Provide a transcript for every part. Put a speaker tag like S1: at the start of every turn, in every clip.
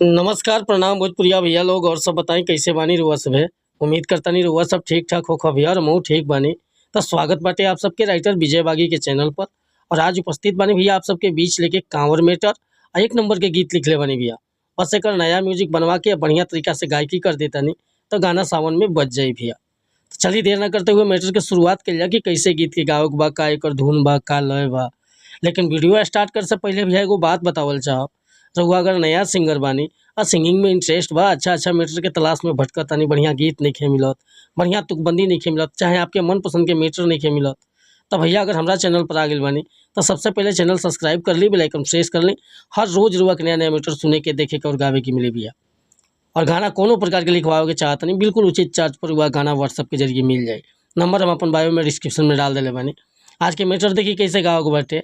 S1: नमस्कार, प्रणाम भोजपुरिया भैया लोग और सब बताई कैसे बानी रउआ सभे। उम्मीद करतानी रउआ सब ठीक-ठाक होखा भैया और हमहू ठीक बानी। तो स्वागत बाटे आप सबके राइटर विजय बागी के चैनल पर। और आज उपस्थित बानी भैया आप सबके बीच लेके कांवर मेटर एक नंबर के गीत लिखले बानी भैया। बस एकर नया म्यूजिक बनवा के बढ़िया तरीका से गायकी कर देतानी तो गाना सावन में बज जाई भैया। तो चलिए देर ना करते हुए मैटर के शुरुआत कइल जा कि कैसे गीत के गावक बा, का एकर धुन बा, का लय बा। लेकिन वीडियो स्टार्ट करे से पहले भैया एगो बात बतावल चाहब। रउआ अगर नया सिंगर बानी और सिंगिंग में इंटरेस्ट बा, अच्छा मेटर के तलाश में भटकतानी, बढ़िया गीत नइखे मिलत, बढ़िया तुकबंदी नइखे मिलत, चाहे आपके मनपसंद के मेटर नइखे मिलत, तो भैया अगर हमरा चैनल पर आ गइल बानी तो सबसे पहले चैनल सब्सक्राइब कर ली, बेल आइकन प्रेस कर ली। हर रोज रउआ के नया-नया मेटर सुने के, देखे के और गावे के मिले भैया। और गाना कोनो प्रकार के लिखवावे के चाहतनी बिल्कुल उचित चार्ज पर हुआ गाना व्हाट्सएप के जरिए मिल जाए। नंबर हम अपन बायो में डिस्क्रिप्शन में डाल देले बानी। आज के मेटर देखी कैसे गावक बाटे।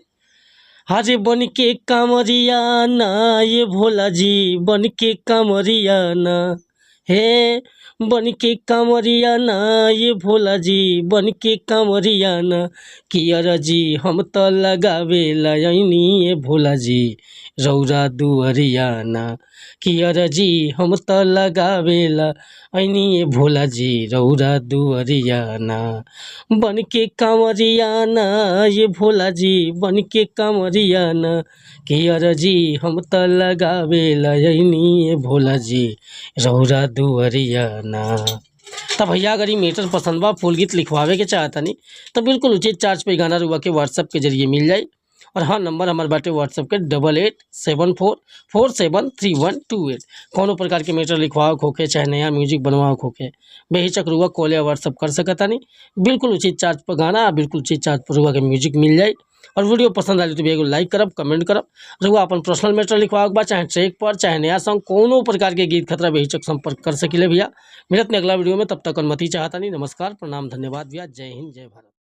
S1: हाजे बन के कांवरिया ना ये भोला जी, बन के कांवरिया ना, हे बन के कांवरिया ना ये भोला जी, बन के कांवरिया ना, कियर जी हम तो लगावे लायनी ये भोला जी रौरा दुअरिया ना, कियर जी हम तो लगावे लायनी ये भोला जी रौरा दुअरिया ना, बन के कांवरिया ना ये भोला जी, बन के कांवरिया ना, कियर जी हम तो लगावे लायनी ये भोला जी रौरा दुअरिया ना। तब भैया अगर ये मेटर पसंद बा, फुल गीत लिखवावे के चाहतनी तो बिल्कुल उचित चार्ज पे गाना रुआ के व्हाट्सएप के जरिए मिल जाए। और हाँ, नंबर हमारे बाटे व्हाट्सएप के 8874473128। कोनो प्रकार के मेटर लिखवाओ होके, चाहे नया म्यूजिक बनवाओ होके, बेहिचक रुआ कॉल या व्हाट्सएप कर सकतानी। बिल्कुल उचित चार्ज पर गाना, बिल्कुल उचित चार्ज पर रुआ के म्यूजिक मिल जाए। और वीडियो पसंद आई तो एगो लाइक करब, कमेंट करब। रुआ अपन पर्सनल मैटर लिखवाओ बा, चाहे ट्रैक पर, चाहे नया सॉन्ग, कोनो प्रकार के गीत खतरा बेहिचक संपर्क कर सकिले भैया। मिलत में अगला वीडियो में, तब तक अनुमति चाहता नहीं। नमस्कार, प्रणाम, धन्यवाद भैया। जय हिंद, जय भारत।